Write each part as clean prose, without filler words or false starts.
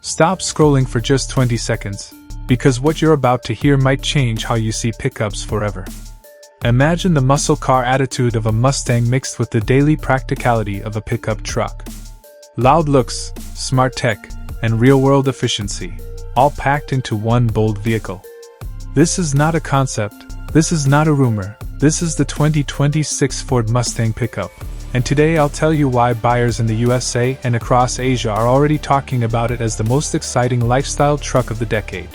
Stop scrolling for just 20 seconds, because what you're about to hear might change how you see pickups forever. Imagine the muscle car attitude of a Mustang mixed with the daily practicality of a pickup truck. Loud looks, smart tech, and real-world efficiency, all packed into one bold vehicle. This is not a concept, this is not a rumor, this is the 2026 Ford Mustang Pickup. And today I'll tell you why buyers in the USA and across Asia are already talking about it as the most exciting lifestyle truck of the decade.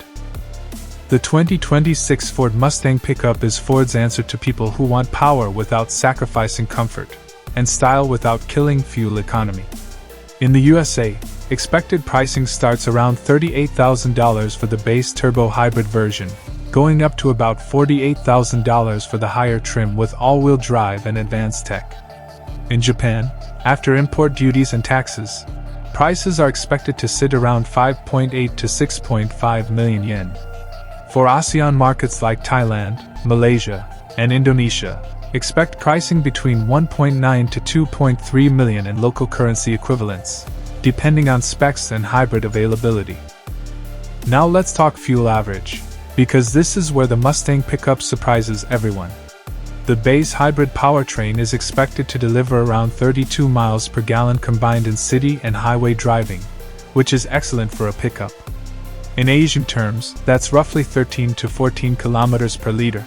The 2026 Ford Mustang Pickup is Ford's answer to people who want power without sacrificing comfort, and style without killing fuel economy. In the USA, expected pricing starts around $38,000 for the base turbo hybrid version, going up to about $48,000 for the higher trim with all-wheel drive and advanced tech. In Japan, after import duties and taxes, prices are expected to sit around 5.8 to 6.5 million yen. For ASEAN markets like Thailand, Malaysia, and Indonesia, expect pricing between 1.9 to 2.3 million in local currency equivalents, depending on specs and hybrid availability. Now let's talk fuel average, because this is where the Mustang Pickup surprises everyone. The base hybrid powertrain is expected to deliver around 32 miles per gallon combined in city and highway driving, which is excellent for a pickup. In Asian terms, that's roughly 13 to 14 kilometers per liter.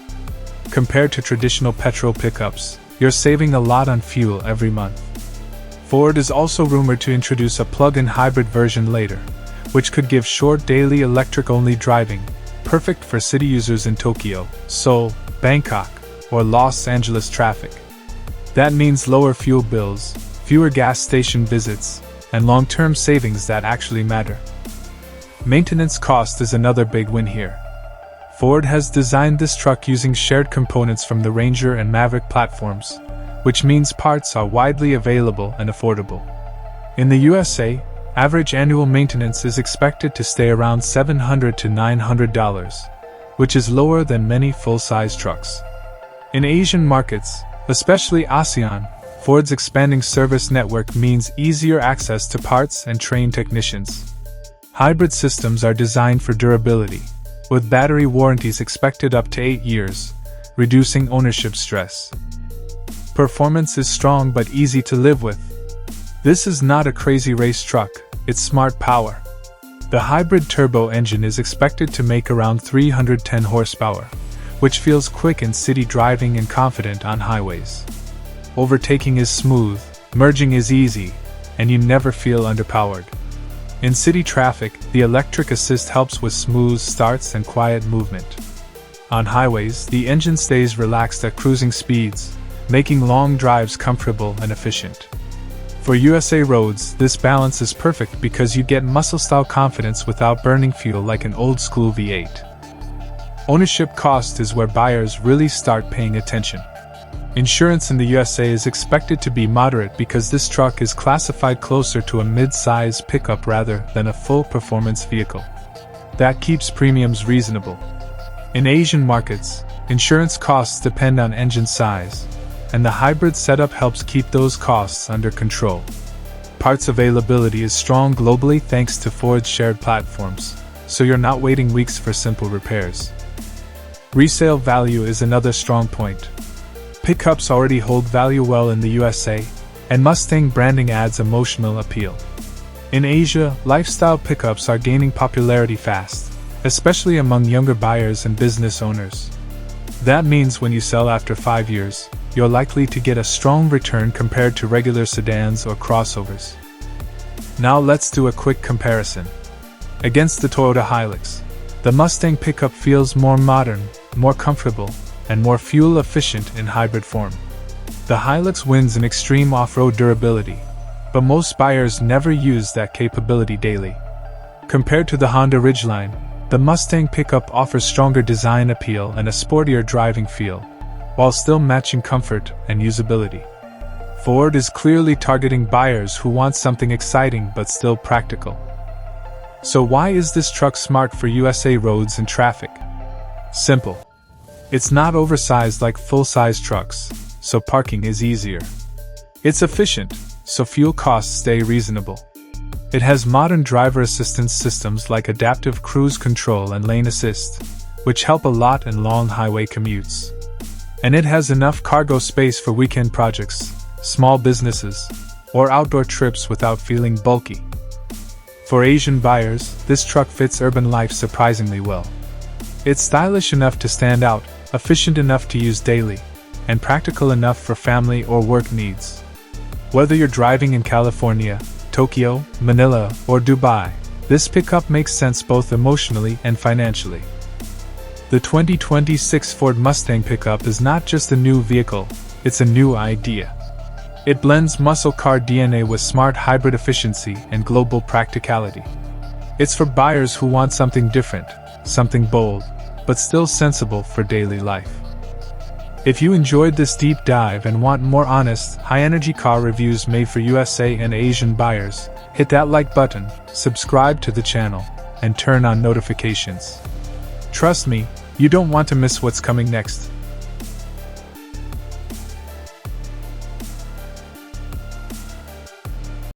Compared to traditional petrol pickups, you're saving a lot on fuel every month. Ford is also rumored to introduce a plug-in hybrid version later, which could give short daily electric-only driving, perfect for city users in Tokyo, Seoul, Bangkok, or Los Angeles traffic. That means lower fuel bills, fewer gas station visits, and long-term savings that actually matter. Maintenance cost is another big win here. Ford has designed this truck using shared components from the Ranger and Maverick platforms, which means parts are widely available and affordable. In the USA, average annual maintenance is expected to stay around $700 to $900, which is lower than many full-size trucks. In Asian markets, especially ASEAN, Ford's expanding service network means easier access to parts and trained technicians. Hybrid systems are designed for durability, with battery warranties expected up to 8 years, reducing ownership stress. Performance is strong but easy to live with. This is not a crazy race truck, it's smart power. The hybrid turbo engine is expected to make around 310 horsepower, which feels quick in city driving and confident on highways. Overtaking is smooth, merging is easy, and you never feel underpowered. In city traffic, the electric assist helps with smooth starts and quiet movement. On highways, the engine stays relaxed at cruising speeds, making long drives comfortable and efficient. For USA roads, this balance is perfect because you get muscle-style confidence without burning fuel like an old-school V8. Ownership cost is where buyers really start paying attention. Insurance in the USA is expected to be moderate because this truck is classified closer to a mid-size pickup rather than a full-performance vehicle. That keeps premiums reasonable. In Asian markets, insurance costs depend on engine size, and the hybrid setup helps keep those costs under control. Parts availability is strong globally thanks to Ford's shared platforms, so you're not waiting weeks for simple repairs. Resale value is another strong point. Pickups already hold value well in the USA, and Mustang branding adds emotional appeal. In Asia, lifestyle pickups are gaining popularity fast, especially among younger buyers and business owners. That means when you sell after 5 years, you're likely to get a strong return compared to regular sedans or crossovers. Now let's do a quick comparison. Against the Toyota Hilux, the Mustang Pickup feels more modern, more comfortable, and more fuel-efficient in hybrid form. The Hilux wins in extreme off-road durability, but most buyers never use that capability daily. Compared to the Honda Ridgeline, the Mustang Pickup offers stronger design appeal and a sportier driving feel, while still matching comfort and usability. Ford is clearly targeting buyers who want something exciting but still practical. So why is this truck smart for USA roads and traffic? Simple. It's not oversized like full-size trucks, so parking is easier. It's efficient, so fuel costs stay reasonable. It has modern driver assistance systems like adaptive cruise control and lane assist, which help a lot in long highway commutes. And it has enough cargo space for weekend projects, small businesses, or outdoor trips without feeling bulky. For Asian buyers, this truck fits urban life surprisingly well. It's stylish enough to stand out, efficient enough to use daily, and practical enough for family or work needs. Whether you're driving in California, Tokyo, Manila, or Dubai, this pickup makes sense both emotionally and financially. The 2026 Ford Mustang Pickup is not just a new vehicle, it's a new idea. It blends muscle car DNA with smart hybrid efficiency and global practicality. It's for buyers who want something different, something bold, but still sensible for daily life. If you enjoyed this deep dive and want more honest, high-energy car reviews made for USA and Asian buyers, hit that like button, subscribe to the channel, and turn on notifications. Trust me, you don't want to miss what's coming next.